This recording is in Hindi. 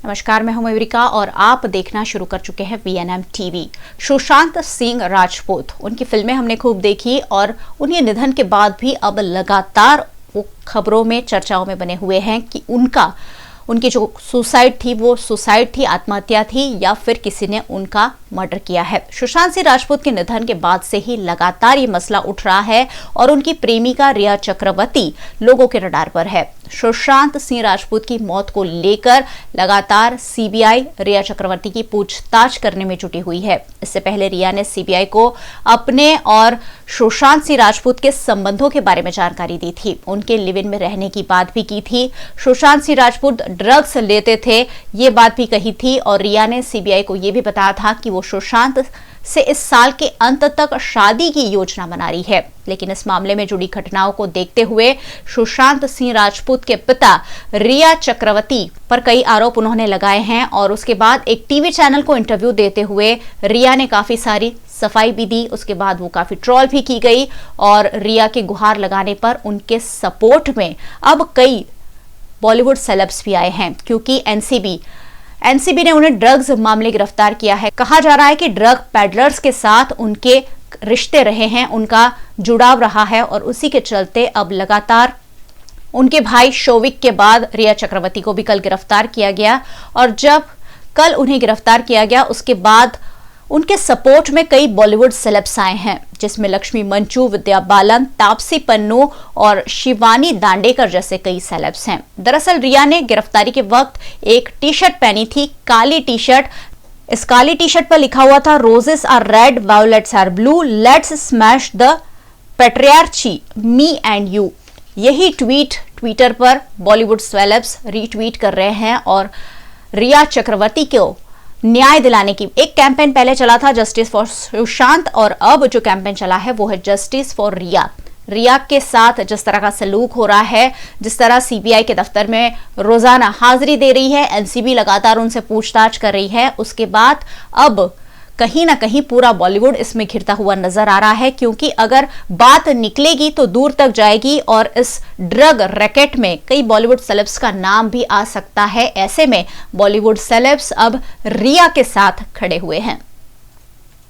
नमस्कार, मैं हूं मयूरिका और आप देखना शुरू कर चुके हैं VNM टीवी। सुशांत सिंह राजपूत, उनकी फिल्में हमने खूब देखी और उनके निधन के बाद भी अब लगातार वो खबरों में, चर्चाओं में बने हुए हैं कि उनकी जो सुसाइड थी वो सुसाइड थी, आत्महत्या थी या फिर किसी ने उनका मर्डर किया है। सुशांत सिंह राजपूत के निधन के बाद से ही लगातार ये मसला उठ रहा है और उनकी प्रेमिका रिया चक्रवर्ती लोगों के रडार पर है। सुशांत सिंह राजपूत की मौत को लेकर लगातार सीबीआई रिया चक्रवर्ती की पूछताछ करने में जुटी हुई है। इससे पहले रिया ने सीबीआई को अपने और सुशांत सिंह राजपूत के संबंधों के बारे में जानकारी दी थी। उनके लिव इन में रहने की बात भी की थी। सुशांत सिंह राजपूत ड्रग्स लेते थे, ये बात भी कही थी और रिया ने सीबीआई को यह भी बताया था कि वो सुशांत से इस साल के अंत तक शादी की योजना बना रही है। लेकिन इस मामले में जुड़ी घटनाओं को देखते हुए सुशांत सिंह राजपूत के पिता रिया चक्रवर्ती पर कई आरोप उन्होंने लगाए हैं और उसके बाद एक टीवी चैनल को इंटरव्यू देते हुए रिया ने काफी सारी सफाई भी दी। उसके बाद वो काफी ट्रोल भी की गई और रिया के गुहार लगाने पर उनके सपोर्ट में अब कई बॉलीवुड सेलेब्स भी आए हैं, क्योंकि एनसीबी ने उन्हें ड्रग्स मामले गिरफ्तार किया है। कहा जा रहा है कि ड्रग पैडलर्स के साथ उनके रिश्ते रहे हैं, उनका जुड़ाव रहा है और उसी के चलते अब लगातार उनके भाई शोविक के बाद रिया चक्रवर्ती को भी कल गिरफ्तार किया गया। और जब कल उन्हें गिरफ्तार किया गया उसके बाद उनके सपोर्ट में कई बॉलीवुड सेलेब्स आए हैं, जिसमें लक्ष्मी मंचू, विद्या बालन, तापसी पन्नू और शिवानी दांडेकर जैसे कई सेलेब्स हैं। दरअसल रिया ने गिरफ्तारी के वक्त एक टी शर्ट पहनी थी, काली टी शर्ट। इस काली टी शर्ट पर लिखा हुआ था roses are red, violets are blue, let's smash the patriarchy, me and you. यही ट्वीट ट्विटर पर बॉलीवुड सेलेब्स रीट्वीट कर रहे हैं और रिया चक्रवर्ती को न्याय दिलाने की एक कैंपेन पहले चला था, जस्टिस फॉर सुशांत, और अब जो कैंपेन चला है वो है जस्टिस फॉर रिया। रिया के साथ जिस तरह का सलूक हो रहा है, जिस तरह सीबीआई के दफ्तर में रोजाना हाजिरी दे रही है, एनसीबी लगातार उनसे पूछताछ कर रही है, उसके बाद अब कहीं ना कहीं पूरा बॉलीवुड इसमें घिरता हुआ नजर आ रहा है, क्योंकि अगर बात निकलेगी तो दूर तक जाएगी और इस ड्रग रैकेट में कई बॉलीवुड सेलेब्स का नाम भी आ सकता है। ऐसे में बॉलीवुड सेलेब्स अब रिया के साथ खड़े हुए हैं।